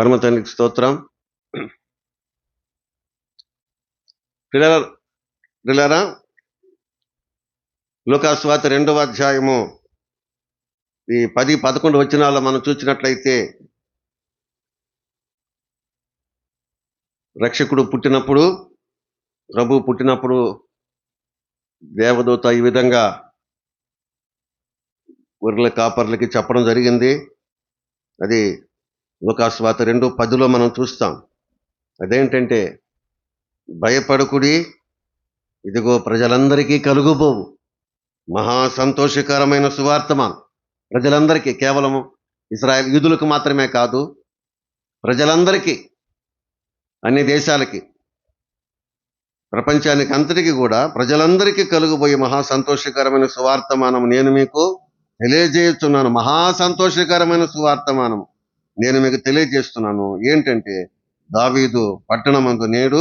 పరమ తండ్రికి స్తోత్రం. పిల్లరా, లూకాసు వార్త 2వ అధ్యాయము ఈ 10-11 వచనాల్లో మనం చూసినట్లయితే, రక్షకుడు పుట్టినప్పుడు, ప్రభు పుట్టినప్పుడు దేవదూత ఈ విధంగా గొర్రెల కాపర్లకి చెప్పడం జరిగింది. అది లూకాసు వార్త 2:10లో మనం చూస్తాం. అదేంటంటే, భయపడకుడి, ఇదిగో ప్రజలందరికీ కలుగుబోవు మహా సంతోషకరమైన సువార్తమానం. ప్రజలందరికీ, కేవలము ఇశ్రాయేల్ యూదులకు మాత్రమే కాదు, ప్రజలందరికీ, అన్ని దేశాలకి, ప్రపంచానికి అంతటికి కూడా ప్రజలందరికీ కలుగుబోయే మహా సంతోషకరమైన సువార్తమానం నేను మీకు తెలియజేస్తున్నాను. మహా సంతోషకరమైన సువార్తమానం నేను మీకు తెలియజేస్తున్నాను. ఏంటంటే, దావీదు పట్టణమందు నేడు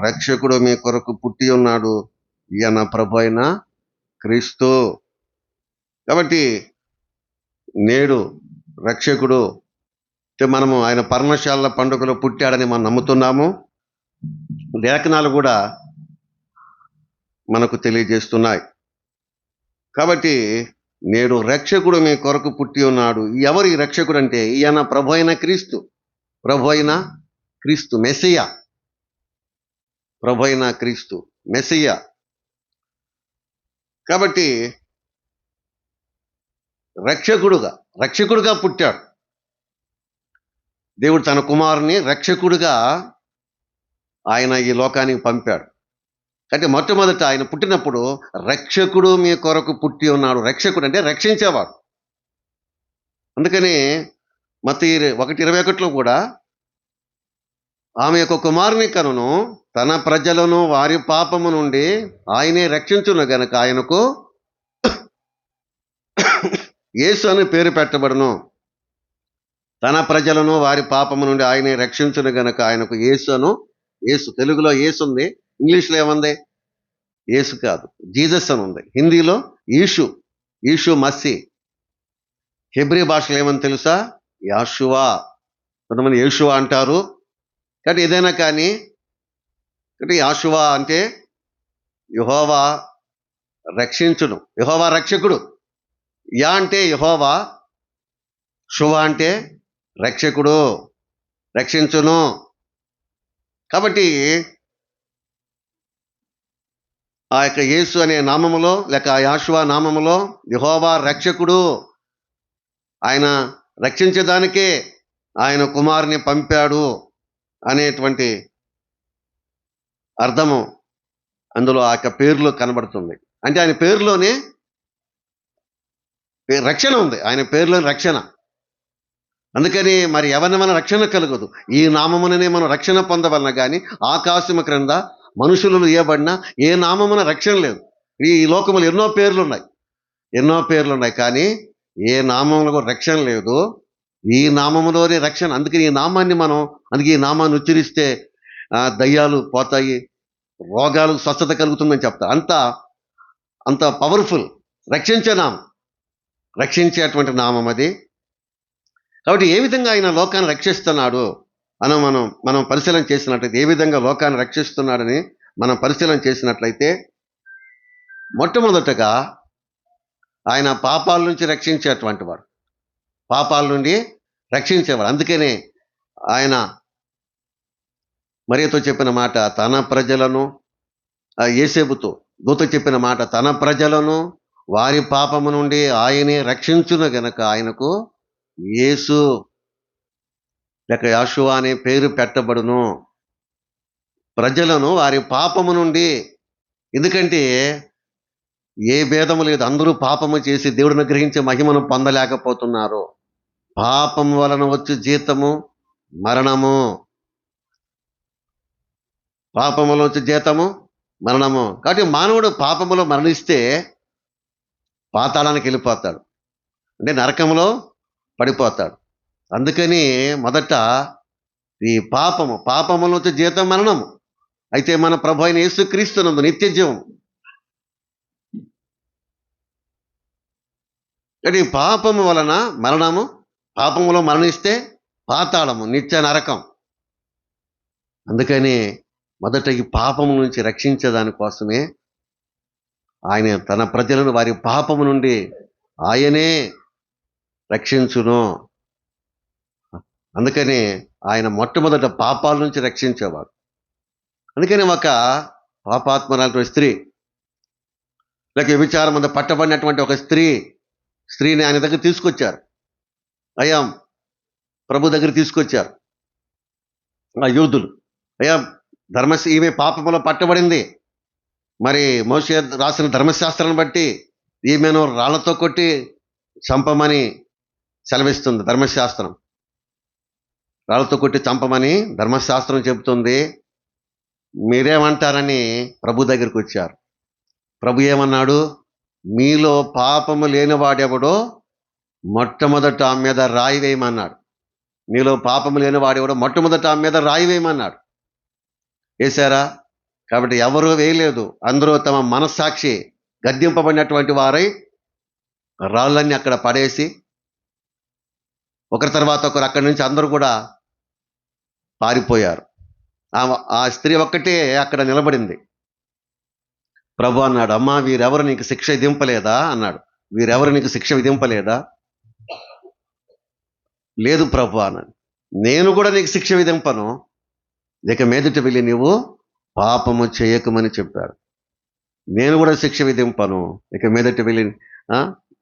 రక్షకుడు మీ కొరకు పుట్టి ఉన్నాడు, ఈయన ప్రభు అయిన క్రీస్తు. కాబట్టి నేడు రక్షకుడు మనము ఆయన పర్ణశాల పండుగలో పుట్టాడని మనం నమ్ముతున్నాము. లేఖనాలు కూడా మనకు తెలియజేస్తున్నాయి. కాబట్టి నేడు రక్షకుడు మీ కొరకు పుట్టి ఉన్నాడు. ఎవరు ఈ రక్షకుడు అంటే, ఈయన ప్రభు అయిన క్రీస్తు. ప్రభు అయిన క్రీస్తు, మెస్సియా. ప్రభు అయిన క్రీస్తు, మెస్సియా. కాబట్టి రక్షకుడుగా పుట్టాడు. దేవుడు తన కుమారుని రక్షకుడుగా ఆయన ఈ లోకానికి పంపాడు. అంటే మొట్టమొదట ఆయన పుట్టినప్పుడు రక్షకుడు మీ కొరకు పుట్టి ఉన్నాడు. రక్షకుడు అంటే రక్షించేవాడు. అందుకని మత్తయి 1:21లో కూడా, ఆమె యొక్క కుమారుని కనును, తన ప్రజలను వారి పాపము నుండి ఆయనే రక్షించును గనక ఆయనకు యేసు అని పేరు పెట్టబడును. తన ప్రజలను వారి పాపము నుండి ఆయనే రక్షించును గనక ఆయనకు యేసు. తెలుగులో యేసు ఉంది, ఇంగ్లీష్లో ఏముంది? యేసు కాదు, జీసస్ అని ఉంది. హిందీలో ఈషు మస్సీ. హెబ్రీ భాషలో ఏమని తెలుసా? యాషువా. కొంతమంది యేషువా అంటారు. కాబట్టి ఏదైనా కానీ, యాషువా అంటే యెహోవా రక్షించును, యెహోవా రక్షకుడు. యా అంటే యెహోవా, షువ అంటే రక్షకుడు, రక్షించును. కాబట్టి ఆ యొక్క యేసు అనే నామములో, లేక యాషువా నామములో యెహోవా రక్షకుడు, ఆయన రక్షించేదానికే ఆయన కుమారుని పంపాడు అనేటువంటి అర్థము అందులో ఆ యొక్క పేరులో కనబడుతుంది. అంటే ఆయన పేరులోనే రక్షణ ఉంది, ఆయన పేరులోని రక్షణ. అందుకని మరి ఎవరిని మన రక్షణ కలుగదు. ఈ నామముననే మనం రక్షణ పొందవలన కానీ, ఆకాశము క్రింద మనుషులు ఇవ్వబడిన ఏ నామమున రక్షణ లేదు. ఈ లోకములు ఎన్నో పేర్లున్నాయి, కానీ ఏ నామములకు రక్షణ లేదు. ఈ నామములోనే రక్షణ. అందుకని ఈ నామాన్ని ఉచ్చరిస్తే దయ్యాలు పోతాయి, రోగాలకు స్వస్థత కలుగుతుందని చెప్తారు. అంత పవర్ఫుల్, రక్షించేటువంటి నామం అది. కాబట్టి ఏ విధంగా ఆయన లోకాన్ని రక్షిస్తున్నాడు అని మనం పరిశీలన చేసినట్లయితే, ఏ విధంగా లోకాన్ని రక్షిస్తున్నాడని మనం పరిశీలన చేసినట్లయితే, మొట్టమొదటగా ఆయన పాపాల నుంచి రక్షించేటువంటి వాడు, పాపాల నుండి రక్షించేవాడు. అందుకనే ఆయన మరియతో చెప్పిన మాట, తన ప్రజలను, యేసేపుతో దూత చెప్పిన మాట, తన ప్రజలను వారి పాపము నుండి ఆయనే రక్షించును గనక ఆయనకు యేసు లేక యాషువా అనే పేరు పెట్టబడును. ప్రజలను వారి పాపము నుండి. ఎందుకంటే ఏ భేదము లేదు, అందరూ పాపము చేసి దేవుడిని గ్రహించే మహిమను పొందలేకపోతున్నారు. పాపము వలన వచ్చు జీతము మరణము. పాపములో వచ్చే జీతము మరణము. కాబట్టి మానవుడు పాపములో మరణిస్తే పాతాళానికి వెళ్ళిపోతాడు, అంటే నరకంలో పడిపోతాడు. అందుకని మొదట ఈ పాపములో వచ్చే జీతం మరణము. అయితే మన ప్రభు అయిన యేసుక్రీస్తునందు నిత్య జీవం. కాబట్టి పాపము వలన మరణము, పాపములో మరణిస్తే పాతాళము, నిత్య నరకం. అందుకని మొదట ఈ పాపము నుంచి రక్షించేదాని కోసమే ఆయన తన ప్రజలను వారి పాపము నుండి ఆయనే రక్షించును. అందుకని ఆయన మొట్టమొదట పాపాల నుంచి రక్షించేవాడు. అందుకని ఒక పాపాత్మరాలైన స్త్రీ, లేక వ్యభిచారం మీద పట్టబడినటువంటి ఒక స్త్రీని ఆయన దగ్గర తీసుకొచ్చారు. అయ్యా ప్రభు దగ్గర తీసుకొచ్చారు ఆ యూదులు. అయ్యా ఈమె పాపములో పట్టబడింది, మరి మోషే రాసిన ధర్మశాస్త్రాన్ని బట్టి ఈమెను రాళ్లతో కొట్టి చంపమని సెలవిస్తుంది ధర్మశాస్త్రం. రాళ్లతో కొట్టి చంపమని ధర్మశాస్త్రం చెబుతుంది. మీరేమంటారని ప్రభు దగ్గరికి వచ్చారు. ప్రభు ఏమన్నాడు? మీలో పాపము లేనివాడెవడో మొట్టమొదట ఆమె మీద రాయి వేయమన్నాడు. మీలో పాపము లేనివాడెవడో మొట్టమొదట ఆమె మీద రాయి వేయమన్నాడు. వేశారా? కాబట్టి ఎవరూ వేయలేదు. అందరూ తమ మనస్సాక్షి గద్దింపబడినటువంటి వారై రాళ్ళన్నీ అక్కడ పడేసి ఒకరి తర్వాత ఒకరు అక్కడి నుంచి అందరూ కూడా పారిపోయారు. ఆ స్త్రీ ఒక్కటే అక్కడ నిలబడింది. ప్రభు అన్నాడు, అమ్మా వీరెవరు నీకు శిక్ష విధింపలేదా అన్నాడు. వీరెవరు నీకు శిక్ష విధింపలేదా? లేదు ప్రభు అన్నాడు. నేను కూడా నీకు శిక్ష విధింపను, ఇక మీదట వెళ్ళి నీవు పాపము చేయకమని చెప్పాడు. నేను కూడా శిక్ష విధింపను, ఇక మీదట వెళ్ళి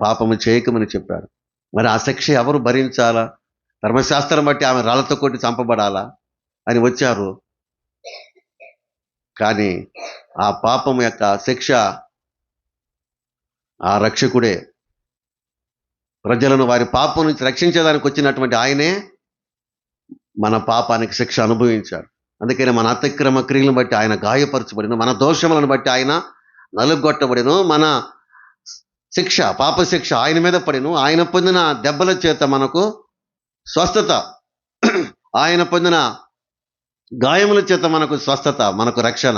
పాపము చేయకమని చెప్పాడు. మరి ఆ శిక్ష ఎవరు భరించాలా? ధర్మశాస్త్రం బట్టి ఆమె రాళ్లతో కొట్టి చంపబడాలా అని వచ్చారు. కానీ ఆ పాపం యొక్క శిక్ష ఆ రక్షకుడే. ప్రజలను వారి పాపం నుంచి రక్షించేదానికి వచ్చినటువంటి ఆయనే మన పాపానికి శిక్ష అనుభవించాడు. అందుకని మన అతిక్రమ క్రియలను బట్టి ఆయన గాయపరచబడిను, మన దోషములను బట్టి ఆయన నలుగొట్టబడిను, మన శిక్ష పాప శిక్ష ఆయన మీద పడిను. ఆయన పొందిన దెబ్బల చేత మనకు స్వస్థత, ఆయన పొందిన గాయముల చేత మనకు స్వస్థత, మనకు రక్షణ.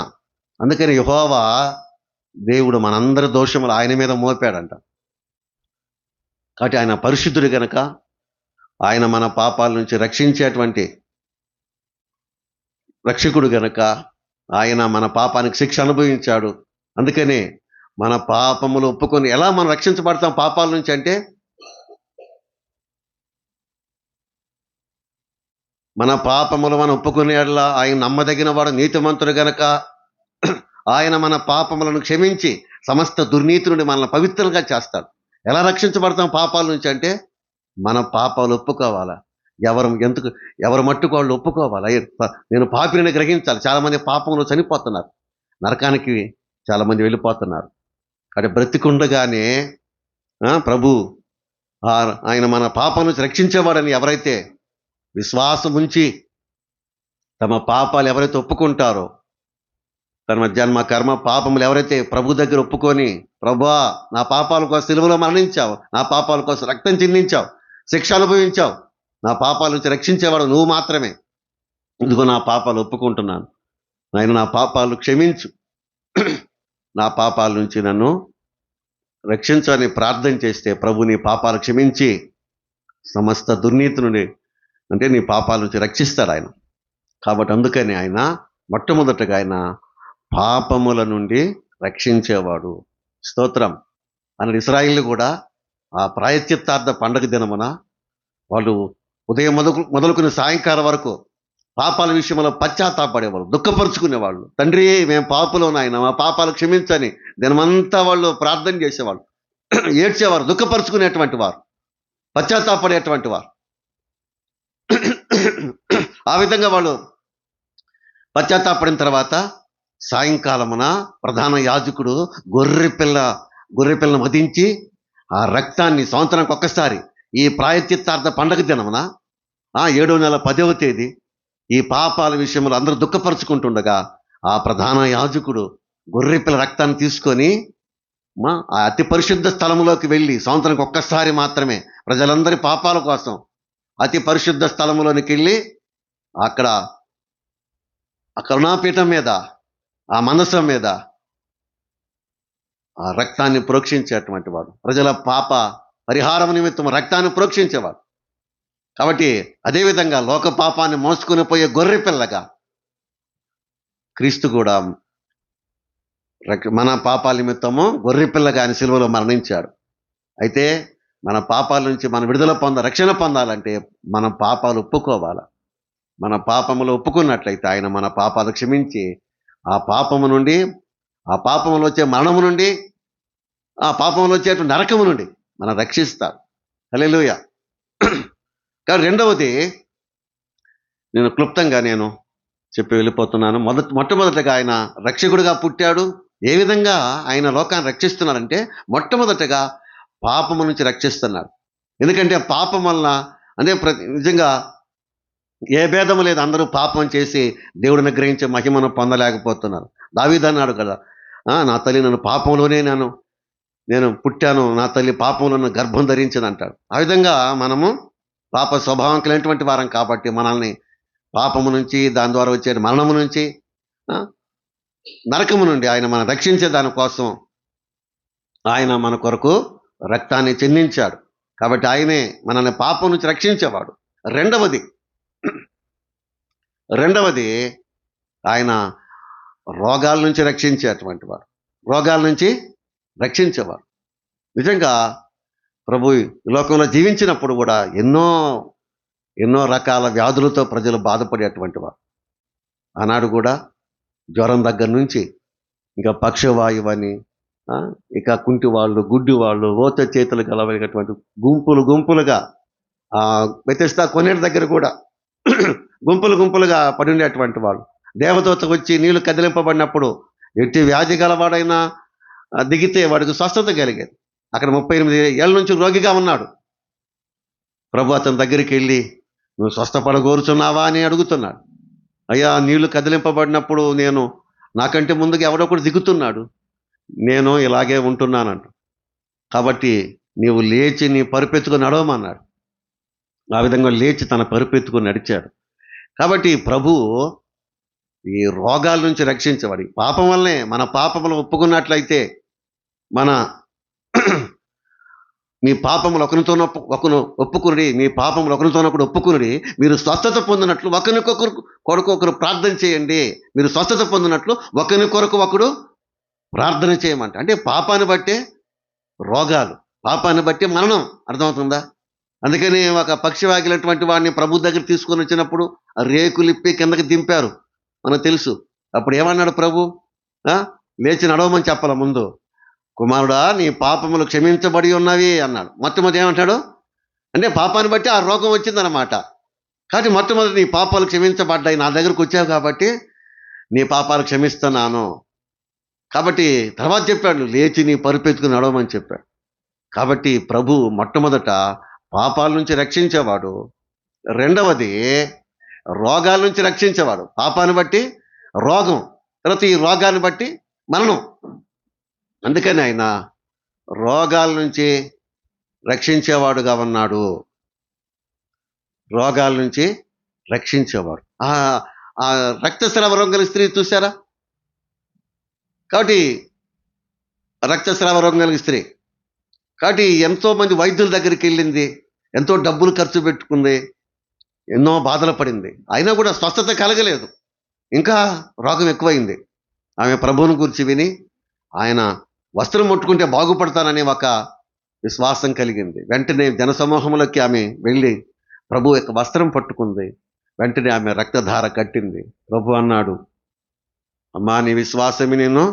అందుకని యెహోవా దేవుడు మనందరి దోషములు ఆయన మీద మోపాడంట. కాబట్టి ఆయన పరిశుద్ధుడు గనక ఆయన మన పాపాల నుంచి రక్షించేటువంటి రక్షకుడు గనక ఆయన మన పాపానికి శిక్ష అనుభవించాడు. అందుకనే మన పాపములు ఒప్పుకొని ఎలా మనం రక్షించబడతాం పాపాల నుంచి అంటే, మన పాపములు మనం ఒప్పుకునేలా ఆయన నమ్మదగిన వాడు, నీతిమంతుడు గనక ఆయన మన పాపములను క్షమించి సమస్త దుర్నీతి నుండి మనల్ని పవిత్రంగా చేస్తాడు. ఎలా రక్షించబడతాం పాపాల నుంచి అంటే, మన పాపాలు ఒప్పుకోవాలా. ఎవరు మట్టుకు వాళ్ళు ఒప్పుకోవాలా. నేను పాపిని గ్రహించాలి. చాలామంది పాపంలో చనిపోతున్నారు, నరకానికి చాలామంది వెళ్ళిపోతున్నారు. కాబట్టి బ్రతికుండగానే ప్రభు ఆయన మన పాపం నుంచి రక్షించేవాడని ఎవరైతే విశ్వాసం ఉంచి తమ పాపాలు ఎవరైతే ఒప్పుకుంటారో, తమ జన్మ కర్మ పాపములు ఎవరైతే ప్రభు దగ్గర ఒప్పుకొని, ప్రభువా నా పాపాల కోసం సిలువలో మరణించావు, నా పాపాల కోసం రక్తం చిందించావు, శిక్ష అనుభవించావు, నా పాపాల నుంచి రక్షించేవాడు నువ్వు మాత్రమే, ఇదిగో నా పాపాలు ఒప్పుకుంటున్నాను, ఆయన నా పాపాలు క్షమించు, నా పాపాల నుంచి నన్ను రక్షించు అని ప్రార్థన చేస్తే ప్రభు నీ పాపాలు క్షమించి సమస్త దుర్నీతి నుండి, అంటే నీ పాపాల నుంచి రక్షిస్తాడు ఆయన. కాబట్టి అందుకని ఆయన మొట్టమొదటగా ఆయన పాపముల నుండి రక్షించేవాడు. స్తోత్రం. అన్నది ఇశ్రాయేలు కూడా ఆ ప్రాయశ్చిత్తార్థ పండగ దినమున వాళ్ళు ఉదయం మొదలుకుని సాయంకాలం వరకు పాపాల విషయంలో పశ్చాత్తాపడేవాళ్ళు, దుఃఖపరుచుకునేవాళ్ళు. తండ్రి మేము పాపలో నాయన మా పాపాలు క్షమించని దినమంతా వాళ్ళు ప్రార్థన చేసేవాళ్ళు, ఏడ్చేవారు, దుఃఖపరుచుకునేటువంటి వారు, పశ్చాత్తాపడేటువంటి వారు. ఆ విధంగా వాళ్ళు పశ్చాత్తాపడిన తర్వాత సాయంకాలమున ప్రధాన యాజకుడు గొర్రె పిల్లను వధించి ఆ రక్తాన్ని సంవత్సరానికి ఒక్కసారి ఈ ప్రాయశ్చిత్తార్థ పండగ దినమున 7వ నెల 10వ తేదీ ఈ పాపాల విషయంలో అందరూ దుఃఖపరుచుకుంటుండగా ఆ ప్రధాన యాజకుడు గొర్రెపిల్ల రక్తాన్ని తీసుకొని ఆ అతి పరిశుద్ధ స్థలంలోకి వెళ్ళి సంవత్సరానికి ఒక్కసారి మాత్రమే ప్రజలందరి పాపాల కోసం అతి పరిశుద్ధ స్థలంలోనికి వెళ్ళి అక్కడ ఆ కరుణాపీఠం మీద, ఆ మనసం మీద ఆ రక్తాన్ని ప్రోక్షించేటువంటి వాడు, ప్రజల పాప పరిహారం నిమిత్తం రక్తాన్ని ప్రోక్షించేవాడు. కాబట్టి అదేవిధంగా లోక పాపాన్ని మోసుకొని పోయే గొర్రె పిల్లగా క్రీస్తు కూడా మన పాపాల నిమిత్తము గొర్రె పిల్లగా ఆయన సిలువలో మరణించాడు. అయితే మన పాపాల నుంచి మనం విడుదల రక్షణ పొందాలంటే మనం పాపాలు ఒప్పుకోవాలి. మన పాపములు ఒప్పుకున్నట్లయితే ఆయన మన పాపాలు క్షమించి ఆ పాపము నుండి, ఆ పాపములో వచ్చే మరణము నుండి, ఆ పాపంలో వచ్చేటువంటి నరకము నుండి మనం రక్షిస్తాడు. హల్లెలూయా. కానీ రెండవది నేను క్లుప్తంగా చెప్పి వెళ్ళిపోతున్నాను. మొట్టమొదటగా ఆయన రక్షకుడిగా పుట్టాడు. ఏ విధంగా ఆయన లోకాన్ని రక్షిస్తున్నాడంటే మొట్టమొదటగా పాపము నుంచి రక్షిస్తున్నాడు. ఎందుకంటే పాపం వలన అంటే నిజంగా ఏ భేదము లేదు, అందరూ పాపం చేసి దేవుడిని గ్రహించే మహిమను పొందలేకపోతున్నారు. దావీదు అన్నాడు కదా, నా తల్లి నన్ను పాపంలోనే నేను పుట్టాను, నా తల్లి పాపంలో నన్ను గర్భం ధరించింది అంటాడు. ఆ విధంగా మనము పాప స్వభావం కలిగినటువంటి వారం కాబట్టి మనల్ని పాపము నుంచి, దాని ద్వారా వచ్చే మరణము నుంచి, నరకము నుండి ఆయన మనం రక్షించే దానికోసం ఆయన మన కొరకు రక్తాన్ని చెందించాడు. కాబట్టి ఆయనే మనల్ని పాపం నుంచి రక్షించేవాడు. రెండవది ఆయన రోగాల నుంచి రక్షించేటువంటి వాడు, రోగాల నుంచి రక్షించేవాడు. నిజంగా ప్రభు ఈ లోకంలో జీవించినప్పుడు కూడా ఎన్నో రకాల వ్యాధులతో ప్రజలు బాధపడేటువంటి వారు. ఆనాడు కూడా జ్వరం దగ్గర నుంచి ఇంకా పక్షవాయువని, ఇక కుంటి వాళ్ళు, గుడ్డి వాళ్ళు, ఓత చేతులు కలవటువంటి గుంపులుగా వ్యత్యస్త కొనేటి దగ్గర కూడా గుంపులుగా పడి ఉండేటువంటి వాళ్ళు. దేవదూత వచ్చి నీళ్లు కదిలింపబడినప్పుడు ఎట్టి వ్యాధి గలవాడైనా దిగితే వాడికి స్వస్థత కలిగేది. అక్కడ 38 ఏళ్ళ నుంచి రోగిగా ఉన్నాడు. ప్రభు అతని దగ్గరికి వెళ్ళి, నువ్వు స్వస్థపడగోరుచున్నావా అని అడుగుతున్నాడు. అయ్యా, నీళ్లు కదిలింపబడినప్పుడు నాకంటే ముందుగా ఎవడొకడు దిగుతున్నాడు, నేను ఇలాగే ఉంటున్నానంట. కాబట్టి నీవు లేచి నీ పరుపెత్తుకుని నడవమన్నాడు. ఆ విధంగా లేచి తన పరుపెత్తుకుని నడిచాడు. కాబట్టి ప్రభువు ఈ రోగాల నుంచి రక్షించేవాడు. పాపం వల్లనే మన పాపములు ఒప్పుకున్నట్లయితే, మీ పాపములు ఒకరితో ఒప్పుకుని, మీ పాపములు ఒకరితోనొకడు ఒప్పుకుని మీరు స్వస్థత పొందినట్లు ఒకరికొకరు ప్రార్థన చేయండి. మీరు స్వస్థత పొందినట్లు ఒకరి కొరకు ఒకడు ప్రార్థన చేయమంట. అంటే పాపాన్ని బట్టే రోగాలు, పాపాన్ని బట్టి మరణం. అర్థమవుతుందా? అందుకని ఒక పక్షి వాగినటువంటి వాడిని ప్రభు దగ్గర తీసుకొని వచ్చినప్పుడు ఆ రేకులిప్పి కిందకి దింపారు, మనకు తెలుసు. అప్పుడు ఏమన్నాడు ప్రభు? లేచి నడవమని చెప్పాల ముందు. కుమారుడా, నీ పాపములు క్షమించబడి ఉన్నవి అన్నాడు. మొట్టమొదటి ఏమంటాడు అంటే పాపాన్ని బట్టి ఆ రోగం వచ్చిందనమాట. కాబట్టి మొట్టమొదటి నీ పాపాలు క్షమించబడ్డాయి, నా దగ్గరకు వచ్చావు కాబట్టి నీ పాపాలు క్షమిస్తున్నాను. కాబట్టి తర్వాత చెప్పాడు, లేచి నీ పరుపెత్తుకుని నడవమని చెప్పాడు. కాబట్టి ప్రభు మొట్టమొదట పాపాల నుంచి రక్షించేవాడు. రెండవది రోగాల నుంచి రక్షించేవాడు. పాపాన్ని బట్టి రోగం, తర్వాత ఈ రోగాన్ని బట్టి మరణం. అందుకని ఆయన రోగాల నుంచి రక్షించేవాడుగా ఉన్నాడు. రోగాల నుంచి రక్షించేవాడు. ఆ రక్తస్రావ రోగం కలిగిన స్త్రీ చూసారా? కాబట్టి రక్తస్రావ రోగం కలిగిన స్త్రీ కాబట్టి ఎంతోమంది వైద్యుల దగ్గరికి వెళ్ళింది, ఎంతో డబ్బులు ఖర్చు పెట్టుకుంది, ఎన్నో బాధలు పడింది, అయినా కూడా స్వస్థత కలగలేదు. ఇంకా రోగం ఎక్కువైంది. ఆమె ప్రభువుని గురించి విని ఆయన వస్త్రం ముట్టుకుంటే బాగుపడతాననే ఒక విశ్వాసం కలిగింది. వెంటనే జనసమూహంలోకి ఆమె వెళ్ళి ప్రభు యొక్క వస్త్రం పట్టుకుంది. వెంటనే ఆమె రక్తధార కట్టింది. ప్రభు అన్నాడు, అమ్మా, నీ విశ్వాసమి నేను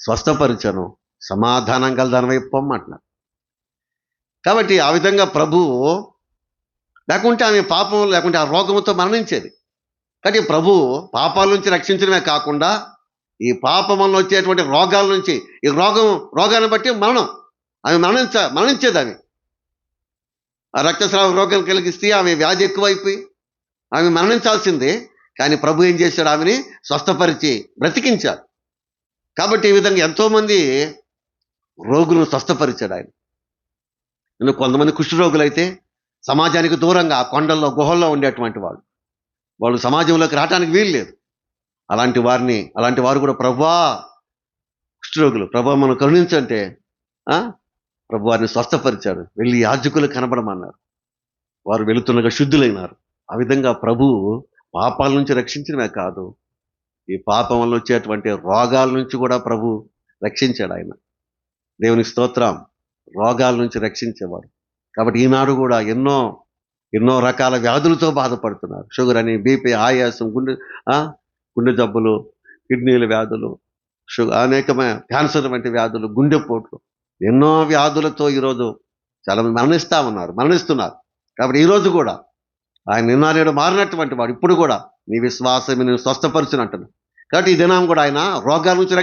స్వస్థపరిచను, సమాధానం గలదానివై పొమ్మంటున్నాడు. కాబట్టి ఆ విధంగా ప్రభువు లేకుంటే ఆమె పాపం లేకుంటే ఆ రోగంతో మరణించేది. కాబట్టి ప్రభు పాపాల నుంచి రక్షించడమే కాకుండా ఈ పాపం వల్ల వచ్చేటువంటి రోగాల నుంచి, ఈ రోగాన్ని బట్టి ఆమె మరణించేది. ఆ రక్తస్రావ రోగం కలిగిస్తే ఆమె వ్యాధి ఎక్కువైపోయి ఆమె మరణించాల్సిందే. కానీ ప్రభు ఏం చేశాడు? ఆమెని స్వస్థపరిచి బ్రతికించాడు. కాబట్టి ఈ విధంగా ఎంతోమంది రోగులను స్వస్థపరిచాడు ఆయన. కొంతమంది కుష్ఠరోగులు అయితే సమాజానికి దూరంగా కొండల్లో గుహల్లో ఉండేటువంటి వాళ్ళు సమాజంలోకి రావడానికి వీలు లేదు. అలాంటి వారు కూడా ప్రభువా, కుష్ఠరోగులు, ప్రభువా మనం కరుణించంటే ప్రభు వారిని స్వస్థపరిచాడు. వెళ్ళి యాజకులు కనబడమన్నారు. వారు వెళుతుండగా శుద్ధులైనారు. ఆ విధంగా ప్రభువు పాపాల నుంచి రక్షించడమే కాదు, ఈ పాపం వల్ల వచ్చేటువంటి రోగాల నుంచి కూడా ప్రభు రక్షించాడు ఆయన. దేవునికి స్తోత్రం. రోగాల నుంచి రక్షించేవాడు. కాబట్టి ఈనాడు కూడా ఎన్నో ఎన్నో రకాల వ్యాధులతో బాధపడుతున్నారు. షుగర్ అని, బీపీ, ఆయాసం, గుండె జబ్బులు, కిడ్నీల వ్యాధులు, అనేకమైన క్యాన్సర్ వంటి వ్యాధులు, గుండెపోట్లు, ఎన్నో వ్యాధులతో ఈరోజు చాలామంది మరణిస్తున్నారు. కాబట్టి ఈరోజు కూడా ఆయన నిన్నాడు మారినటువంటి వాడు ఇప్పుడు కూడా నీ విశ్వాసం నేను స్వస్థపరచును అంటున్నాడు. కాబట్టి ఈ దినం కూడా ఆయన రోగాల నుంచి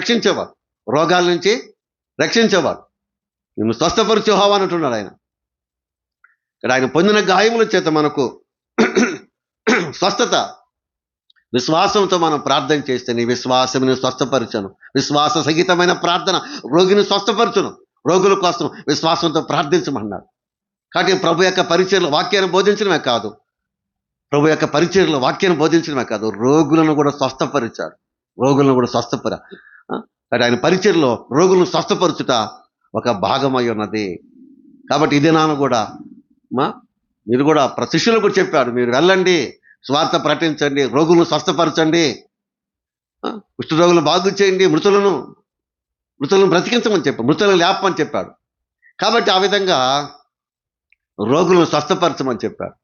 రక్షించేవాడు. నిన్ను స్వస్థపరిచే యెహోవా అంటున్నాడు ఆయన. ఇక్కడ ఆయన పొందిన గాయముల చేత మనకు స్వస్థత. విశ్వాసంతో మనం ప్రార్థన చేస్తే నీ విశ్వాసం నేను స్వస్థపరచను. విశ్వాస సహితమైన ప్రార్థన రోగిని స్వస్థపరచును. రోగుల కోసం విశ్వాసంతో ప్రార్థించమన్నాడు. కాబట్టి ప్రభు యొక్క పరిచర్లు వాక్యాన్ని బోధించడమే కాదు, రోగులను కూడా స్వస్థపరిచాడు. కాబట్టి ఆయన పరిచర్లో రోగులను స్వస్థపరచుట ఒక భాగమై ఉన్నది. కాబట్టి ఇదే నాన్న కూడా మీరు కూడా శిష్యులకు కూడా చెప్పాడు, మీరు వెళ్ళండి, స్వార్థ ప్రకటించండి, రోగులను స్వస్థపరచండి, కుష్ఠరోగులను బాగు చేయండి, మృతులను బ్రతికించమని చెప్పాడు, మృతులను లేపమని చెప్పాడు. కాబట్టి ఆ విధంగా రోగులను స్వస్థపరచమని చెప్పాడు.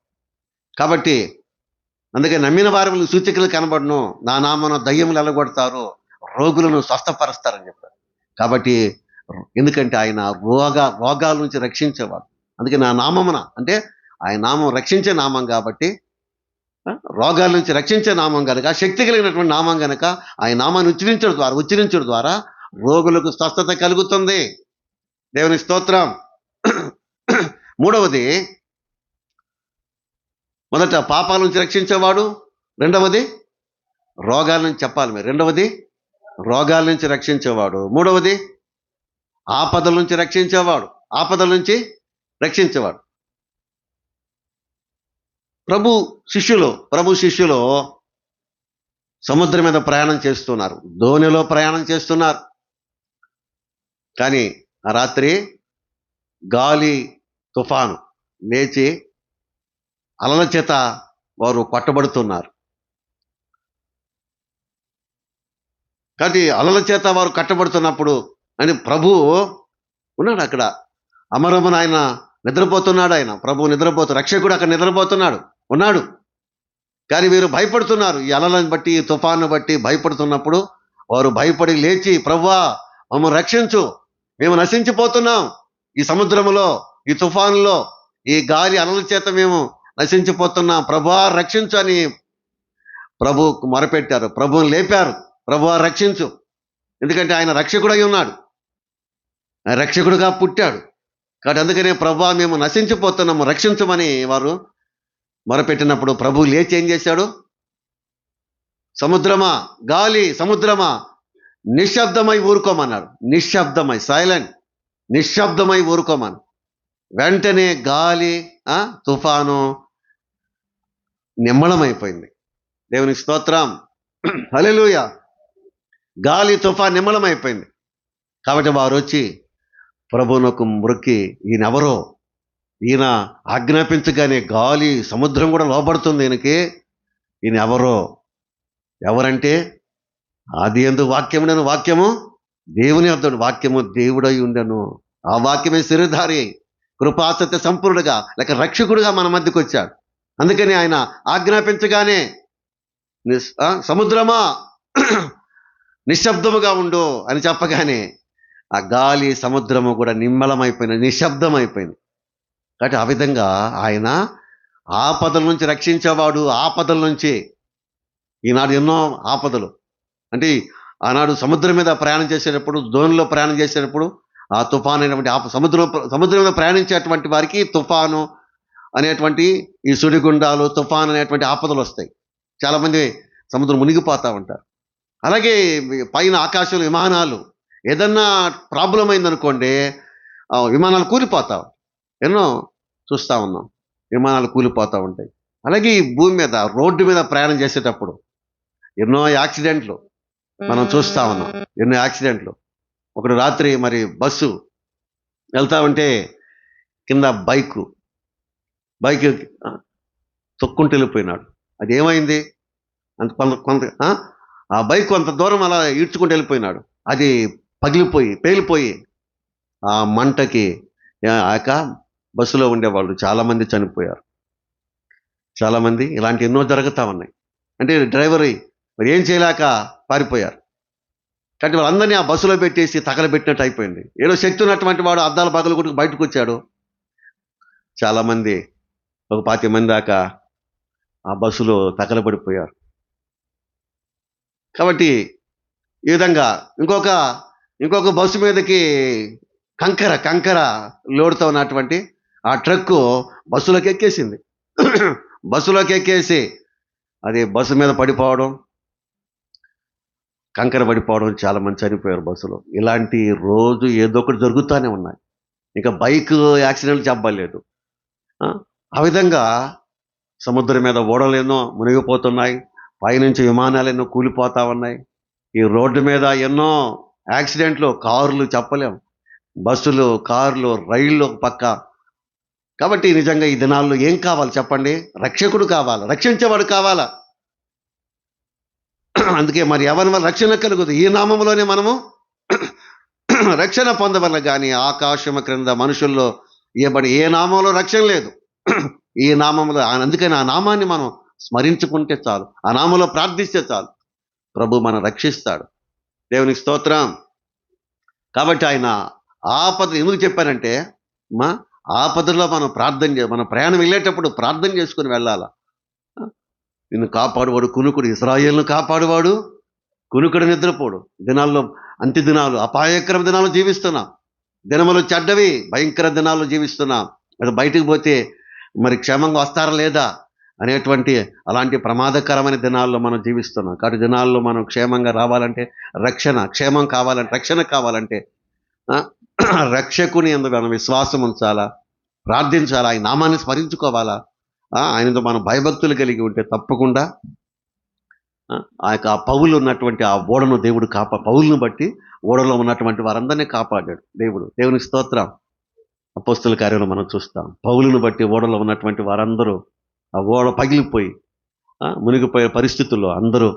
కాబట్టి అందుకే నమ్మిన వారి సూచకులు కనబడను, నా నామమున దయ్యములు ఎల్లగొడతారు, రోగులను స్వస్థపరుస్తారని చెప్పాడు. కాబట్టి ఎందుకంటే ఆయన రోగాల నుంచి రక్షించేవాడు. అందుకే నా నామమున అంటే ఆయన నామం రక్షించే నామం కాబట్టి, రోగాల నుంచి రక్షించే నామం కనుక, శక్తి కలిగినటువంటి నామం కనుక ఆయన నామాన్ని ఉచ్చరించడం ద్వారా రోగులకు స్వస్థత కలుగుతుంది. దేవుని స్తోత్రం. మూడవది, మొదట పాపాల నుంచి రక్షించేవాడు, రెండవది రోగాల నుంచి చెప్పాలి మీరు, రెండవది రోగాల నుంచి రక్షించేవాడు, మూడవది ఆపదల నుంచి రక్షించేవాడు. ప్రభు శిష్యులు సముద్రం మీద ప్రయాణం చేస్తున్నారు, దోణిలో ప్రయాణం చేస్తున్నారు. కానీ ఆ రాత్రి గాలి తుఫాను లేచి అలల చేత వారు కొట్టబడుతున్నారు. కాబట్టి అలల చేత వారు కట్టబడుతున్నప్పుడు అని ప్రభువు ఉన్నాడు అక్కడ. అమరమున ఆయన నిద్రపోతున్నాడు. ప్రభువు రక్షకుడు అక్కడ ఉన్నాడు. కానీ వీరు భయపడుతున్నారు. ఈ అలలను బట్టి, ఈ తుఫాను బట్టి భయపడుతున్నప్పుడు వారు భయపడి లేచి, ప్రభువా మమ్మల్ని రక్షించు, మేము నశించిపోతున్నాం, ఈ సముద్రములో, ఈ తుఫానులో, ఈ గాలి అలల చేత మేము నశించిపోతున్నాం, ప్రభువా రక్షించు అని ప్రభువుకు మొరపెట్టారు. ప్రభువుని లేపారు, ప్రభువా రక్షించు. ఎందుకంటే ఆయన రక్షకుడై ఉన్నాడు, ఆయన రక్షకుడుగా పుట్టాడు. కాబట్టి అందుకనే ప్రభువా మేము నశించిపోతున్నాము, రక్షించమని వారు మొరపెట్టినప్పుడు ప్రభువు లేచి ఏం చేశాడు? సముద్రమా, గాలి, సముద్రమా నిశ్శబ్దమై ఊరుకోమన్నాడు. నిశ్శబ్దమై ఊరుకోమని. వెంటనే గాలి, తుఫాను నిమ్మళమైపోయింది. దేవునికి స్తోత్రం, హల్లెలూయా. గాలి, తుఫాన్ నిమ్మళమైపోయింది. కాబట్టి వారు వచ్చి ప్రభువునకు మొక్కి, ఈయనెవరో, ఈయన ఆజ్ఞాపించగానే గాలి, సముద్రం కూడా లోబడుతుంది ఈయనకి, ఈయన ఎవరంటే ఆది యందు వాక్యముండెను, వాక్యము దేవుని వద్దను, వాక్యము దేవుడై ఉండెను, ఆ వాక్యమే శరీరధారి కృపాసత్య సంపూర్ణుడుగా లేక రక్షకుడుగా మన మధ్యకు వచ్చాడు. అందుకని ఆయన ఆజ్ఞాపించగానే సముద్రమా నిశ్శబ్దముగా ఉండు అని చెప్పగానే ఆ గాలి, సముద్రము కూడా నిశ్శబ్దమైపోయింది. కాబట్టి ఆ విధంగా ఆయన ఆపదల నుంచి రక్షించేవాడు. ఆపదల నుంచి ఈనాడు ఎన్నో ఆపదలు అంటే, ఆనాడు సముద్రం మీద ప్రయాణం చేసేటప్పుడు, దోణిలో ప్రయాణం చేసేటప్పుడు ఆ తుఫాను అనేటువంటి సముద్రం మీద ప్రయాణించేటువంటి వారికి తుఫాను అనేటువంటి ఈ సుడిగుండాలు, తుఫాను అనేటువంటి ఆపదలు వస్తాయి. చాలామంది సముద్రం మునిగిపోతూ ఉంటారు. అలాగే పైన ఆకాశంలో విమానాలు ఏదన్నా ప్రాబ్లం అయిందనుకోండి, విమానాలు కూలిపోతావు. ఎన్నో చూస్తూ ఉన్నాం, విమానాలు కూలిపోతూ ఉంటాయి. అలాగే ఈ భూమి మీద రోడ్డు మీద ప్రయాణం చేసేటప్పుడు ఎన్నో యాక్సిడెంట్లు మనం చూస్తూ ఉన్నాం. ఒకటి రాత్రి మరి బస్సు వెళ్తా ఉంటే కింద బైక్ తొక్కుంటూ వెళ్ళిపోయినాడు. అది ఏమైంది? అంత కొంత కొంత ఆ బైక్ కొంత దూరం అలా ఈడ్చుకుంటూ వెళ్ళిపోయినాడు. అది పగిలిపోయి పేలిపోయి ఆ మంటకి ఆ యొక్క బస్సులో ఉండేవాళ్ళు చాలామంది చనిపోయారు. చాలామంది ఇలాంటి ఎన్నో జరుగుతూ ఉన్నాయి. అంటే డ్రైవర్ మరి ఏం చేయలేక పారిపోయారు. కాబట్టి వాళ్ళందరినీ ఆ బస్సులో పెట్టేసి తగలబెట్టినట్టు అయిపోయింది. ఏదో శక్తి ఉన్నటువంటి వాడు అద్దాల పగలు కొట్టుకు బయటకు వచ్చాడు. చాలామంది ఒక 25 మంది దాకా ఆ బస్సులో తగలబడిపోయారు. కాబట్టి ఈ విధంగా ఇంకొక బస్సు మీదకి కంకర లోడుతో ఉన్నటువంటి ఆ ట్రక్కు బస్సులోకి ఎక్కేసింది. బస్సులోకి ఎక్కేసి అది బస్సు మీద పడిపోవడం, కంకర పడిపోవడం, చాలా మంది చనిపోయారు బస్సులో. ఇలాంటి రోజు ఏదో ఒకటి జరుగుతూనే ఉన్నాయి. ఇక బైక్ యాక్సిడెంట్లు చెప్పలేదు. ఆ విధంగా సముద్రం మీద ఓడలు ఎన్నో మునిగిపోతున్నాయి. పైనుంచి విమానాలు ఎన్నో కూలిపోతా ఉన్నాయి. ఈ రోడ్డు మీద ఎన్నో యాక్సిడెంట్లు, కార్లు చెప్పలేం, బస్సులు, కార్లు, రైళ్ళు ఒక పక్క. కాబట్టి నిజంగా ఈ దినాల్లో ఏం కావాలి చెప్పండి? రక్షకుడు కావాలి, రక్షించేవాడు కావాలా. అందుకే మరి ఎవరి వల్ల రక్షణ కలుగుతుంది? ఈ నామంలోనే మనము రక్షణ పొందవల్ల కానీ ఆకాశము క్రింద మనుషుల్లో ఇవ్వబడి ఏ నామంలో రక్షణ లేదు. ఈ నామంలో అందుకని ఆ నామాన్ని మనం స్మరించుకుంటే చాలు, ఆ నామంలో ప్రార్థిస్తే చాలు, ప్రభు మనం రక్షిస్తాడు. దేవునికి స్తోత్రం. కాబట్టి ఆయన ఆపద ఎందుకు చెప్పారంటే, మా ఆపదలో మనం మనం ప్రయాణం వెళ్ళేటప్పుడు ప్రార్థన చేసుకుని వెళ్ళాలా. నిన్ను కాపాడువాడు కునుకుడు, ఇశ్రాయేలును కాపాడువాడు కునుకుడు నిద్రపోడు. దినాల్లో అంత్య దినాలు, అపాయకర దినాలు జీవిస్తున్నాం. దినములు చెడ్డవి, భయంకర దినాలు జీవిస్తున్నాం. అది బయటకు పోతే మరి క్షేమంగా వస్తారా లేదా అనేటువంటి అలాంటి ప్రమాదకరమైన దినాల్లో మనం జీవిస్తున్నాం. కాబట్టి దినాల్లో మనం క్షేమంగా రావాలంటే క్షేమం కావాలంటే, రక్షణ కావాలంటే రక్షకుని యందు మనం విశ్వాసం ఉంచాలా, ప్రార్థించాలా, ఆయన నామాన్ని స్మరించుకోవాలా. ఆయనతో మనం భయభక్తులు కలిగి ఉంటే తప్పకుండా ఆ యొక్క పౌలు ఉన్నటువంటి ఆ ఓడను దేవుడు పౌలును బట్టి ఓడలో ఉన్నటువంటి వారందరినీ కాపాడాడు దేవుడు. దేవునికి స్తోత్రం. అపోస్తుల కార్యంలో మనం చూస్తాం, పౌలును బట్టి ఓడలో ఉన్నటువంటి వారందరూ ఆ ఓడ పగిలిపోయి మునిగిపోయే పరిస్థితుల్లో అందరూ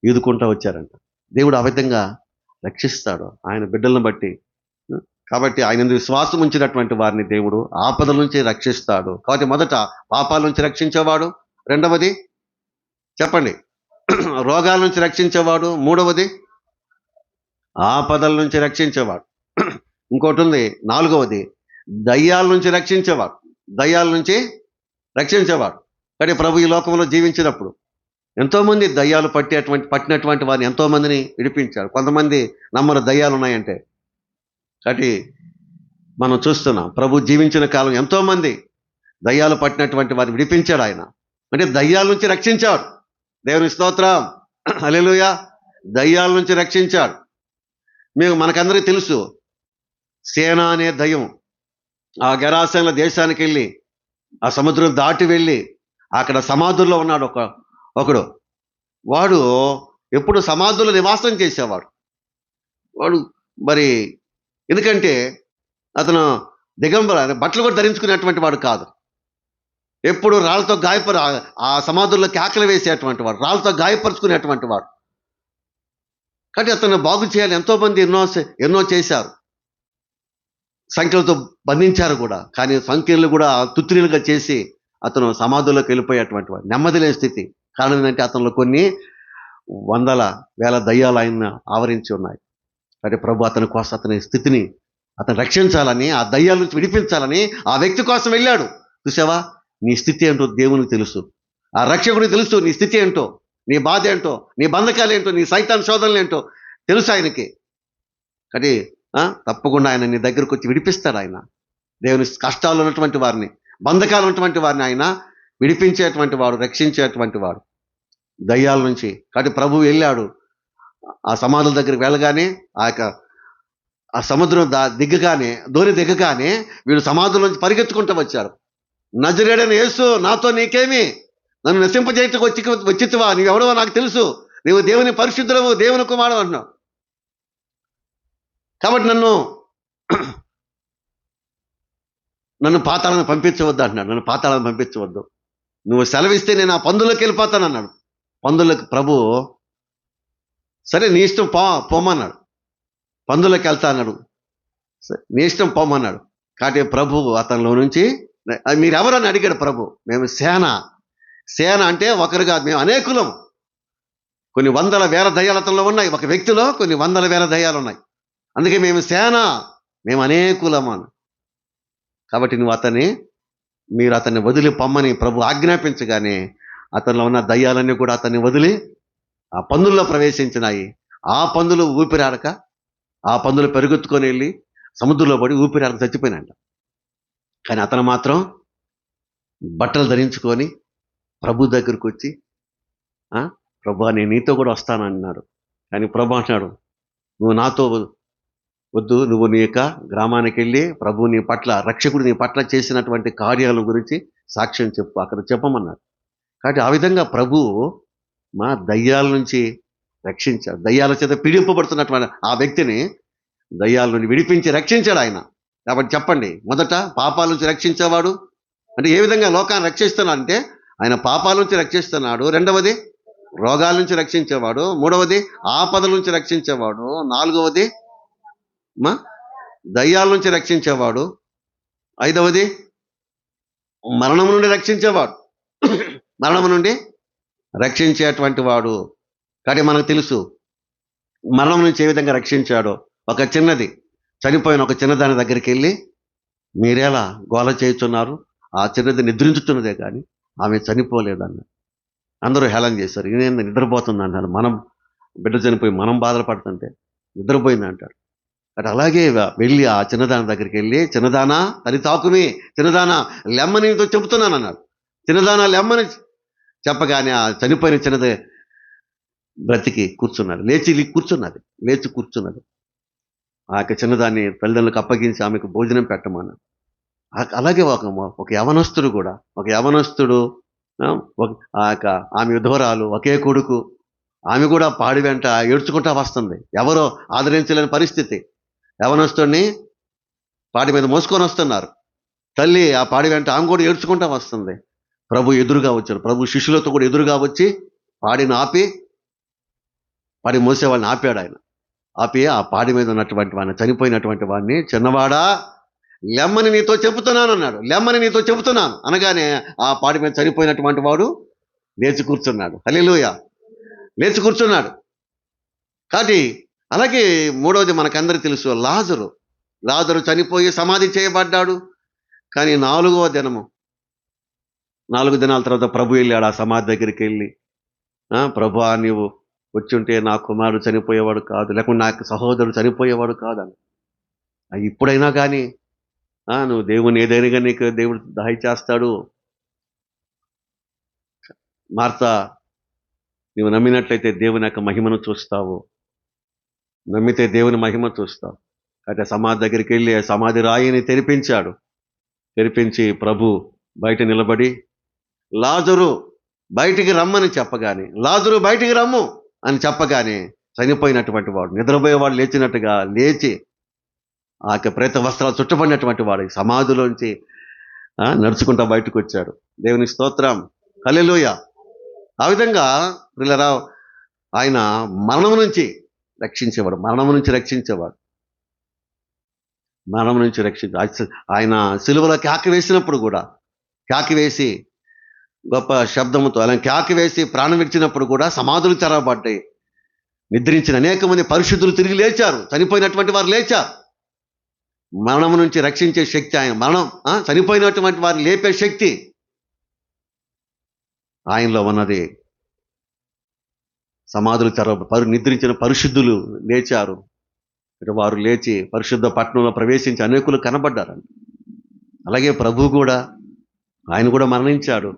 ఈదుకుంటూ వచ్చారంట. దేవుడు ఆ విధంగా రక్షిస్తాడు ఆయన బిడ్డలను బట్టి. కాబట్టి ఆయన విశ్వాసం ఉంచినటువంటి వారిని దేవుడు ఆపదల నుంచి రక్షిస్తాడు. కాబట్టి మొదట పాపాల నుంచి రక్షించేవాడు, రెండవది చెప్పండి రోగాల నుంచి రక్షించేవాడు, మూడవది ఆపదల నుంచి రక్షించేవాడు, ఇంకోటి ఉంది నాలుగవది దయ్యాల నుంచి రక్షించేవాడు. కానీ ప్రభు ఈ లోకంలో జీవించినప్పుడు ఎంతోమంది దయ్యాలు పట్టినటువంటి వారిని ఎంతోమందిని విడిపించాడు. కొంతమంది నమ్మరు దయ్యాలు ఉన్నాయంటే. కాబట్టి మనం చూస్తున్నాం ప్రభు జీవించిన కాలం ఎంతోమంది దయ్యాలు పట్టినటువంటి వారిని విడిపించాడు ఆయన. అంటే దయ్యాల నుంచి రక్షించాడు. దేవుని స్తోత్రం, హల్లెలూయా. దయ్యాల నుంచి రక్షించాడు. మనకందరికీ తెలుసు, సేన అనే దయ్యం ఆ గెరాసేనుల దేశానికి వెళ్ళి ఆ సముద్రం దాటి వెళ్ళి అక్కడ సమాధుల్లో ఉన్నాడు ఒకడు. వాడు ఎప్పుడు సమాధుల్లో నివాసం చేసేవాడు. వాడు మరి ఎందుకంటే అతను దిగంబర, బట్టలు కూడా ధరించుకునేటువంటి వాడు కాదు. ఎప్పుడు రాళ్ళతో ఆ సమాధుల్లో కేకలు వేసేటువంటి వాడు, రాళ్ళతో గాయపరుచుకునేటువంటి వాడు. కాబట్టి అతను బాగు చేయాలి ఎంతోమంది ఎన్నో చేశారు, సంఖ్యలతో బంధించారు కూడా. కానీ సంఖ్యలు కూడా తుత్తులుగా చేసి అతను సమాధుల్లోకి వెళ్ళిపోయేటువంటి వాడు. నెమ్మది లేని స్థితి. కారణం ఏంటంటే అతనిలో కొన్ని వందల వేల దయ్యాలు ఆయన ఆవరించి ఉన్నాయి. కాబట్టి ప్రభు అతని కోసం అతని స్థితిని అతను రక్షించాలని, ఆ దయ్యాల నుంచి విడిపించాలని ఆ వ్యక్తి కోసం వెళ్ళాడు. చూసావా, నీ స్థితి ఏంటో దేవునికి తెలుసు, ఆ రక్షకుడికి తెలుసు నీ స్థితి ఏంటో, నీ బాధ ఏంటో, నీ బంధకాలు ఏంటో, నీ సైతాన్ శోధనలు ఏంటో తెలుసు ఆయనకి. కానీ తప్పకుండా ఆయన నీ దగ్గరకు వచ్చి విడిపిస్తాడు. ఆయన దేవుని కష్టాలు ఉన్నటువంటి వారిని, బంధకాలు ఉన్నటువంటి వారిని ఆయన విడిపించేటువంటి వాడు, రక్షించేటువంటి వాడు దయ్యాల నుంచి. కాబట్టి ప్రభు వెళ్ళాడు ఆ సమాధుల దగ్గరికి వెళ్ళగానే, ఆ సముద్రం ధోని దిగ్గగానే వీడు సమాధుల నుంచి పరిగెత్తుకుంటూ వచ్చారు. నజరేయుడైన యేసు, నాతో నీకేమి? నన్ను నశింపజేయటకు వచ్చితివా? నీవెవడవో నాకు తెలుసు, నీవు దేవుని పరిశుద్ధుడవు, దేవుని కుమారుడు అంటున్నావు. కాబట్టి నన్ను పాతాళానికి పంపించవద్దు అంటున్నాడు. నన్ను పాతాళానికి పంపించవద్దు, నువ్వు సెలవిస్తే నేను ఆ పందులోకి వెళ్ళిపోతాను అన్నాడు. పందులకు ప్రభు సరే నీ ఇష్టం పోమన్నాడు. పందులోకి వెళ్తా అన్నాడు. నీ ఇష్టం పోమన్నాడు. కాబట్టి ప్రభు అతనిలో నుంచి మీరెవరని అడిగాడు ప్రభు. మేము సేన అంటే ఒకరు కాదు, మేము అనేకులం. కొన్ని వందల వేల దయ్యాలు అతనిలో ఉన్నాయి. ఒక వ్యక్తిలో కొన్ని వందల వేల దయ్యాలు ఉన్నాయి. అందుకే మేము అనేకులం అని. కాబట్టి మీరు అతన్ని వదిలి పొమ్మని ప్రభు ఆజ్ఞాపించగానే అతనిలో ఉన్న దయ్యాలన్నీ కూడా అతన్ని వదిలి ఆ పందుల్లో ప్రవేశించినాయి. ఆ పందులు ఊపిరాడక ఆ పందులు పెరుగుతుకొని వెళ్ళి సముద్రంలో పడి ఊపిరాడక చచ్చిపోయినాయంట. కానీ అతను మాత్రం బట్టలు ధరించుకొని ప్రభు దగ్గరికి వచ్చి ప్రభు నేను నీతో కూడా వస్తానన్నాడు. కానీ ప్రభు అంటున్నాడు, నువ్వు నాతో వద్దు, నువ్వు నీ యొక్క గ్రామానికి వెళ్ళి ప్రభు నీ పట్ల, రక్షకుడు నీ పట్ల చేసినటువంటి కార్యాల గురించి సాక్ష్యం చెప్పు, అక్కడ చెప్పమన్నాడు. కాబట్టి ఆ విధంగా ప్రభు మా దయ్యాల నుంచి రక్షించాడు. దయ్యాల చేత పీడింపబడుతున్నటువంటి ఆ వ్యక్తిని దయ్యాల నుండి విడిపించి రక్షించాడు ఆయన. కాబట్టి చెప్పండి, మొదట పాపాల నుంచి రక్షించేవాడు అంటే ఏ విధంగా లోకాన్ని రక్షిస్తున్నాడు అంటే ఆయన పాపాల నుంచి రక్షిస్తున్నాడు. రెండవది రోగాల నుంచి రక్షించేవాడు. మూడవది ఆపదల నుంచి రక్షించేవాడు. నాలుగవది దయ్యాల నుంచి రక్షించేవాడు. ఐదవది మరణం నుండి రక్షించేవాడు. మరణం నుండి రక్షించేటువంటి వాడు. కాబట్టి మనకు తెలుసు మరణం నుంచి ఏ విధంగా రక్షించాడో. ఒక చిన్నది చనిపోయిన ఒక చిన్నదాని దగ్గరికి వెళ్ళి మీరేలా గోల చేయుచున్నారు, ఆ చిన్నది నిద్రించుతున్నదే కానీ ఆమె చనిపోలేదన్న. అందరూ హేళన చేశారు, ఇదేంది నిద్రపోతుంది అంటారు. మనం బిడ్డ చనిపోయి మనం బాధలు పడుతుంటే నిద్రపోయింది అంటారు. అటు అలాగే వెళ్ళి ఆ చిన్నదాని దగ్గరికి వెళ్ళి, చిన్నదానా తల్లి తాకుమి, చిన్నదానా లెమ్మని నీతో చెబుతున్నాను అన్నాడు. చిన్నదానా లెమ్మని చెప్పగానే ఆ చనిపోయిన చిన్నది బ్రతికి కూర్చున్నది, లేచి కూర్చున్నది. ఆ యొక్క చిన్నదాన్ని తల్లిదండ్రులకు అప్పగించి ఆమెకు భోజనం పెట్టమన్నాడు. అలాగే ఒక యవనస్తుడు ఆ యొక్క ఆమె విధవరాలు, ఒకే కొడుకు, ఆమె కూడా పాడి వెంట ఏడ్చుకుంటా వస్తుంది. ఎవరో ఆదరించలేని పరిస్థితి. యవనస్తుడిని పాడి మీద మోసుకొని వస్తున్నారు. తల్లి ఆ పాడి వెంట ఆమె కూడా ఏడ్చుకుంటా వస్తుంది. ప్రభు ఎదురుగా వచ్చాడు. ప్రభు శిష్యులతో కూడా ఎదురుగా వచ్చి పాడిని ఆపి, పాడి మోసే వాళ్ళని ఆపాడు ఆయన. ఆపి ఆ పాడి మీద ఉన్నటువంటి వాడిని, చనిపోయినటువంటి వాడిని, చిన్నవాడా లెమ్మని నీతో చెబుతున్నాను అన్నాడు. లెమ్మని నీతో చెబుతున్నాను అనగానే ఆ పాడి మీద చనిపోయినటువంటి వాడు లేచి కూర్చున్నాడు. హల్లెలూయా, లేచి కూర్చున్నాడు. కాబట్టి అలాగే మూడవది మనకందరికీ తెలుసు, లాజరు చనిపోయి సమాధి చేయబడ్డాడు. కానీ 4వ దినము 4 దినాల తర్వాత ప్రభు వెళ్ళాడు ఆ సమాధి దగ్గరికి వెళ్ళి, ప్రభువా నీవు వచ్చుంటే నా కుమారుడు చనిపోయేవాడు కాదు, లేకుంటే నా సహోదరుడు చనిపోయేవాడు కాదని. ఇప్పుడైనా కానీ నువ్వు దేవుని ఏదైనా నీకు దేవుడు దయ చేస్తాడు. మార్తా, నువ్వు నమ్మినట్లయితే దేవుని యొక్క మహిమను చూస్తావు, నమ్మితే దేవుని మహిమ చూస్తావు. అయితే సమాధి దగ్గరికి వెళ్ళి సమాధి రాయిని తెరిపించి ప్రభు బయట నిలబడి లాజరు బయటికి రమ్మని చెప్పగానే, లాజరు బయటికి రమ్ము అని చెప్పగానే చనిపోయినటువంటి వాడు, నిద్రపోయేవాడు లేచినట్టుగా లేచి ఆ యొక్క ప్రేత వస్త్రాలు చుట్టబడినటువంటి వాడు సమాధిలోంచి నడుచుకుంటా బయటకు వచ్చాడు. దేవుని స్తోత్రం, హల్లెలూయా. ఆ విధంగా పిల్లరా ఆయన మరణం నుంచి రక్షించేవాడు. ఆయన సిలువలో కేక వేసినప్పుడు కూడా, కేక వేసి గొప్ప శబ్దంతో అలా కేక వేసి ప్రాణం విడిచినప్పుడు కూడా సమాధులు తెరవబడ్డాయి. నిద్రించిన అనేక మంది పరిశుద్ధులు తిరిగి లేచారు. చనిపోయినటువంటి వారు లేచారు. మరణం నుంచి రక్షించే శక్తి ఆయన, చనిపోయినటువంటి వారిని లేపే శక్తి ఆయనలో ఉన్నది. సమాధులు నిద్రించిన పరిశుద్ధులు లేచారు. వారు లేచి పరిశుద్ధ పట్టణంలో ప్రవేశించి అనేకులు కనబడ్డారు. అలాగే ప్రభు కూడా, ఆయన కూడా మరణించాడు,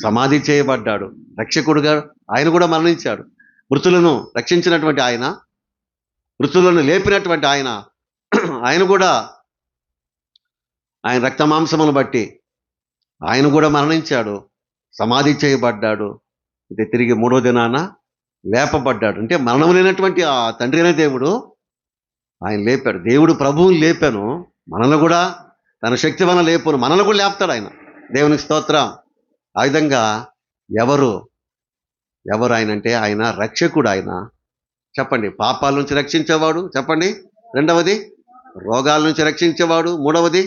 సమాధి చేయబడ్డాడు. రక్షకుడుగా ఆయన కూడా మరణించాడు. మృతులను రక్షించినటువంటి ఆయన, మృతులను లేపినటువంటి ఆయన కూడా ఆయన రక్తమాంసమును బట్టి ఆయన కూడా మరణించాడు, సమాధి చేయబడ్డాడు. అయితే తిరిగి 3వ దినాన లేపబడ్డాడు. అంటే మరణం లేనటువంటి ఆ తండ్రి అనే దేవుడు ఆయన లేపాడు. దేవుడు ప్రభువుని లేపాను, మనల్ని కూడా తన శక్తి వలన లేపును, మనల్ని కూడా లేపుతాడు ఆయన. దేవునికి స్తోత్రం. ఆ విధంగా ఎవరు ఎవరు ఆయన అంటే ఆయన రక్షకుడు. ఆయన చెప్పండి, పాపాల నుంచి రక్షించేవాడు. చెప్పండి, రెండవది రోగాల నుంచి రక్షించేవాడు. మూడవది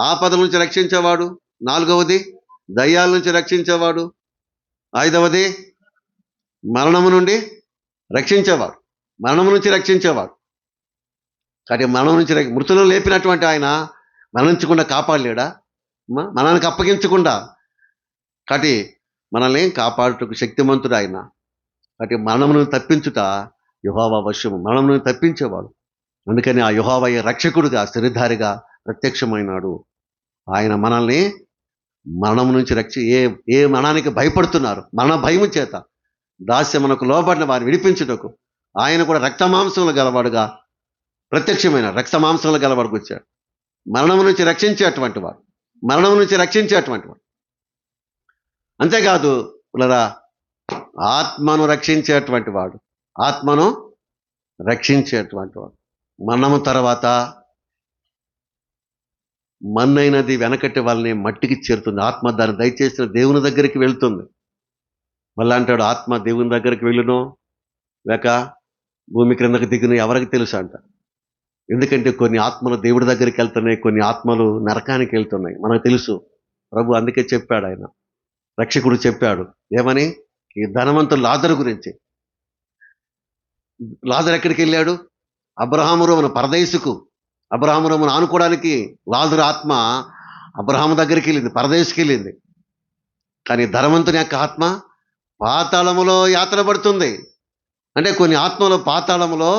ఆపదల నుంచి రక్షించేవాడు. నాలుగవది దయ్యాల నుంచి రక్షించేవాడు. ఐదవది మరణము నుండి రక్షించేవాడు. మరణం నుంచి రక్షించేవాడు. కానీ మరణం నుంచి మృతులను లేపినటువంటి ఆయన మరణించకుండా కాపాడలేడా? మరణానికి అప్పగించకుండా కాబట్టి మనల్ని కాపాడుటకు శక్తిమంతుడు ఆయన. కాబట్టి మరణమును తప్పించుట యెహోవా వశము. మరణమును తప్పించేవాడు. అందుకని ఆ యెహోవాయే రక్షకుడుగా శరీరధారిగా ప్రత్యక్షమైనాడు. ఆయన మనల్ని మరణం నుంచి ఏ మరణానికి భయపడుతున్నారు, మరణ భయము చేత దాస్యమునకు లోబడిన వారిని విడిపించుటకు ఆయన కూడా రక్తమాంసములు గలవాడుగా ప్రత్యక్షమైన రక్తమాంసములు గలవాడుకు వచ్చాడు. మరణం నుంచి రక్షించేటువంటి వాడు. మరణం నుంచి రక్షించేటువంటి వాడు. అంతేకాదు పులరా, ఆత్మను రక్షించేటువంటి వాడు. ఆత్మను రక్షించేటువంటి వాడు. మరణము తర్వాత మన్నైనది వెనకటి వాళ్ళని మట్టికి చేరుతుంది. ఆత్మ దాన్ని దయచేసిన దేవుని దగ్గరికి వెళ్తుంది. మళ్ళా అంటాడు, ఆత్మ దేవుని దగ్గరికి వెళ్ళును లేక భూమి క్రిందకి దిగును ఎవరికి తెలుసు అంట. ఎందుకంటే కొన్ని ఆత్మలు దేవుడి దగ్గరికి వెళ్తున్నాయి, కొన్ని ఆత్మలు నరకానికి వెళ్తున్నాయి. మనకు తెలుసు. ప్రభు అందుకే చెప్పాడు, ఆయన రక్షకుడు చెప్పాడు ఏమని, ఈ ధనవంతుడు లాజరు గురించి. లాజరు ఎక్కడికి వెళ్ళాడు? అబ్రహాము రోమున పరదేశుకు. అబ్రహాము రోమును ఆనుకోవడానికి లాజరు ఆత్మ అబ్రహాము దగ్గరికి వెళ్ళింది, పరదేశుకి వెళ్ళింది. కానీ ధనవంతుని యొక్క ఆత్మ పాతాళములో యాతన పడుతుంది. అంటే కొన్ని ఆత్మలు పాతాళములో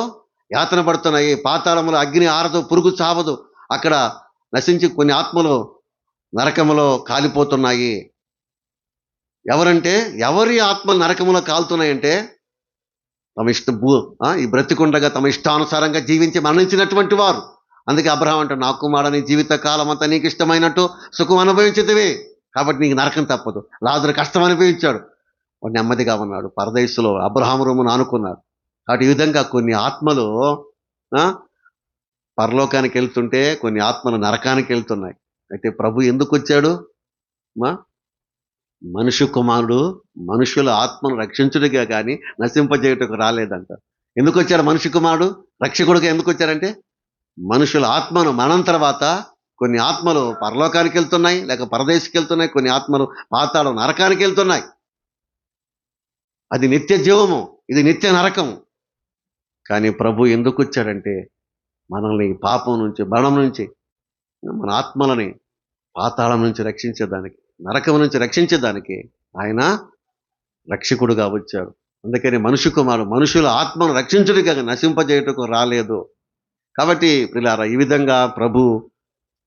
యాతన పడుతున్నాయి. పాతాళములో అగ్ని ఆరదు, పురుగు చావదు, అక్కడ నశించి కొన్ని ఆత్మలు నరకములో కాలిపోతున్నాయి. ఎవరంటే ఎవరి ఆత్మలు నరకములో కాలుతున్నాయంటే తమ ఈ బ్రతికుండగా తమ ఇష్టానుసారంగా జీవించి మరణించినటువంటి వారు. అందుకే అబ్రహాం అంటే, నా కుమారుని జీవిత కాలం అంతా నీకు ఇష్టమైనట్టు సుఖం అనుభవించేదివే, కాబట్టి నీకు నరకం తప్పదు. లాజరు కష్టం అనుభవించాడు, వాడు నెమ్మదిగా ఉన్నాడు పరదేశులో. అబ్రహాము రోమును ఆనుకున్నాడు. కాబట్టి ఈ విధంగా కొన్ని ఆత్మలు పరలోకానికి వెళ్తుంటే కొన్ని ఆత్మలు నరకానికి వెళ్తున్నాయి. అయితే ప్రభు ఎందుకు వచ్చాడు? మనుష్య కుమారుడు మనుషుల ఆత్మను రక్షించుడిగా కానీ నశింపజేయుటకు రాలేదంట. ఎందుకు వచ్చాడు మనుష్య కుమారుడు? రక్షకుడుగా ఎందుకు వచ్చాడంటే, మనుషుల ఆత్మను మరణం తర్వాత కొన్ని ఆత్మలు పరలోకానికి వెళ్తున్నాయి, లేక పరదేశికి వెళ్తున్నాయి, కొన్ని ఆత్మలు పాతాళం నరకానికి వెళ్తున్నాయి. అది నిత్య జీవము, ఇది నిత్య నరకము. కానీ ప్రభు ఎందుకు వచ్చాడంటే, మనల్ని పాపం నుంచి, మరణం నుంచి, మన ఆత్మలని పాతాళం నుంచి రక్షించేదానికి, నరకం నుంచి రక్షించేదానికి ఆయన రక్షకుడుగా వచ్చాడు. అందుకని మనుష్య కుమారుడు మనుషుల ఆత్మను రక్షించుడిగా నశింపజేయటకు రాలేదు. కాబట్టి ప్రియులారా, ఈ విధంగా ప్రభు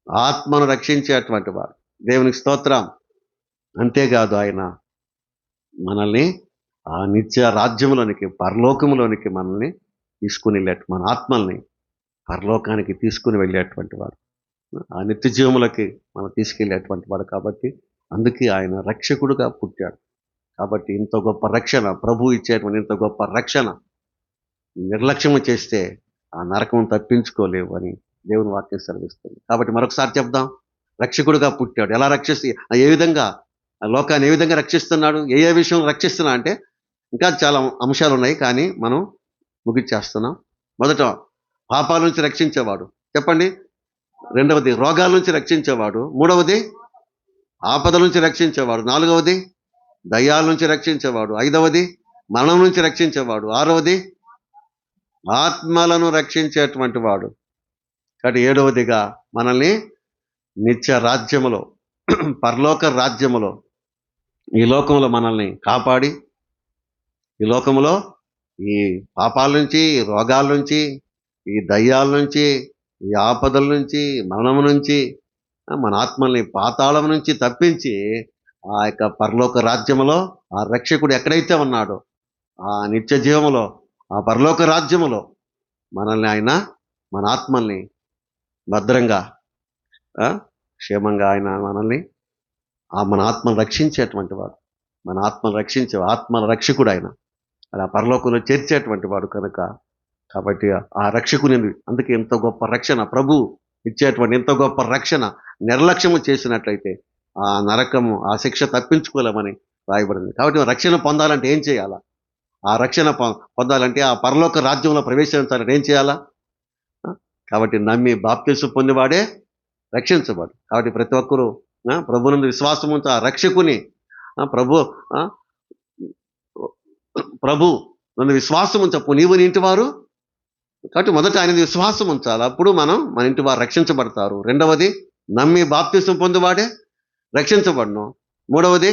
ఆత్మను రక్షించేటువంటి వాడు. దేవునికి స్తోత్రం. అంతేకాదు ఆయన మనల్ని ఆ నిత్య రాజ్యంలోనికి, పరలోకంలోనికి మనల్ని తీసుకుని వెళ్ళేట, మన ఆత్మల్ని పరలోకానికి తీసుకుని వెళ్ళేటువంటి వాడు, ఆ నిత్య జీవములకి మనం తీసుకెళ్ళేటువంటి వాడు. కాబట్టి అందుకే ఆయన రక్షకుడుగా పుట్టాడు. కాబట్టి ఇంత గొప్ప రక్షణ ప్రభు ఇచ్చేటువంటి ఇంత గొప్ప రక్షణ నిర్లక్ష్యము చేస్తే ఆ నరకం తప్పించుకోలేవు అని దేవుని వాక్యం సెలవిస్తుంది. కాబట్టి మరొకసారి చెప్దాం, రక్షకుడుగా పుట్టాడు. ఎలా ఏ విధంగా ఆ లోకాన్ని ఏ విధంగా రక్షిస్తున్నాడు, ఏ విషయం రక్షిస్తున్నా అంటే ఇంకా చాలా అంశాలు ఉన్నాయి, కానీ మనం ముగిచ్చేస్తున్నాం. మొదట పాపాల నుంచి రక్షించేవాడు. చెప్పండి. రెండవది రోగాల నుంచి రక్షించేవాడు. మూడవది ఆపదల నుంచి రక్షించేవాడు. నాలుగవది దయ్యాల నుంచి రక్షించేవాడు. ఐదవది మరణం నుంచి రక్షించేవాడు. ఆరవది ఆత్మలను రక్షించేటువంటి వాడు. కాబట్టి ఏడవదిగా మనల్ని నిత్య రాజ్యములో, పరలోక రాజ్యములో, ఈ లోకంలో మనల్ని కాపాడి, ఈ లోకంలో ఈ పాపాల నుంచి, ఈ రోగాల నుంచి, ఈ దయ్యాల నుంచి, ఈ ఆపదల నుంచి, మరణం నుంచి మన ఆత్మల్ని పాతాళం నుంచి తప్పించి ఆ యొక్క పరలోక రాజ్యములో ఆ రక్షకుడు ఎక్కడైతే ఉన్నాడో ఆ నిత్య జీవములో, ఆ పరలోక రాజ్యములో మనల్ని ఆయన, మన ఆత్మల్ని భద్రంగా క్షేమంగా ఆయన మనల్ని మన ఆత్మను రక్షించేటువంటి వాడు, మన ఆత్మను రక్షించే ఆత్మల రక్షకుడు ఆయన. అలా పరలోకంలో చేర్చేటువంటి వాడు కనుక, కాబట్టి ఆ రక్షకుని అందుకే ఎంతో గొప్ప రక్షణ ప్రభు ఇచ్చేటువంటి ఇంత గొప్ప రక్షణ నిర్లక్ష్యము చేసినట్లయితే ఆ నరకము, ఆ శిక్ష తప్పించుకోలేమని రాయబడింది. కాబట్టి రక్షణ పొందాలంటే ఏం చేయాలా? ఆ రక్షణ పొందాలంటే ఆ పరలోక రాజ్యంలో ప్రవేశించాలంటే ఏం చేయాలా? కాబట్టి నమ్మి బాప్తిసం పొందివాడే రక్షించబడు. కాబట్టి ప్రతి ఒక్కరూ ప్రభునందు విశ్వాసం ఉంచి ఆ రక్షకుని ప్రభు ఆ, ప్రభు నన్ను విశ్వాసం ఉంచప్పు నీవు నీ ఇంటి వారు. కాబట్టి మొదట ఆయన విశ్వాసం ఉంచాలి, అప్పుడు మన ఇంటి వారు రక్షించబడతారు. రెండవది నమ్మి బాప్తిసం పొందువాడే రక్షించబడను. మూడవది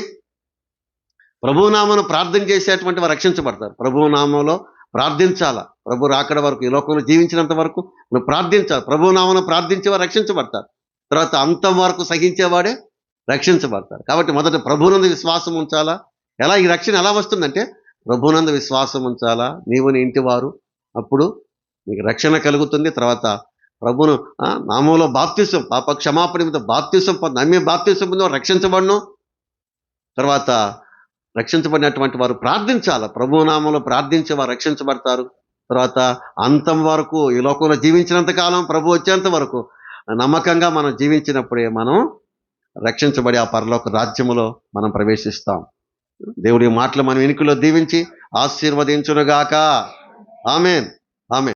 ప్రభునామను ప్రార్థన చేసేటువంటి వారు రక్షించబడతారు. ప్రభునామంలో ప్రార్థించాల. ప్రభు రాకడ వరకు, ఈ లోకంలో జీవించినంత వరకు నువ్వు ప్రార్థించాలి. ప్రభునామను ప్రార్థించేవారు రక్షించబడతారు. తర్వాత అంతం వరకు సహించేవాడే రక్షించబడతారు. కాబట్టి మొదట ప్రభునందు విశ్వాసం ఉంచాలా. ఈ రక్షణ ఎలా వస్తుందంటే ప్రభునందు విశ్వాసం ఉంచాలా, నీవు నీ ఇంటి వారు, అప్పుడు నీకు రక్షణ కలుగుతుంది. తర్వాత ప్రభును నామంలో బాప్తిసం, పాప క్షమాపణ మీద బాప్తిసం నమ్మి బాప్తిసం పొంది రక్షించబడను. తర్వాత రక్షించబడినటువంటి వారు ప్రార్థించాలి. ప్రభునామంలో ప్రార్థించే వారు రక్షించబడతారు. తర్వాత అంతం వరకు, ఈ లోకంలో జీవించినంత కాలం, ప్రభు వచ్చేంత వరకు నమ్మకంగా మనం జీవించినప్పుడే మనం రక్షించబడి ఆ పరలోక రాజ్యములో మనం ప్రవేశిస్తాం. దేవుడి మాటలు మనం వెనుకలో దీవించి ఆశీర్వదించునుగాక. ఆమేన్. ఆమేన్.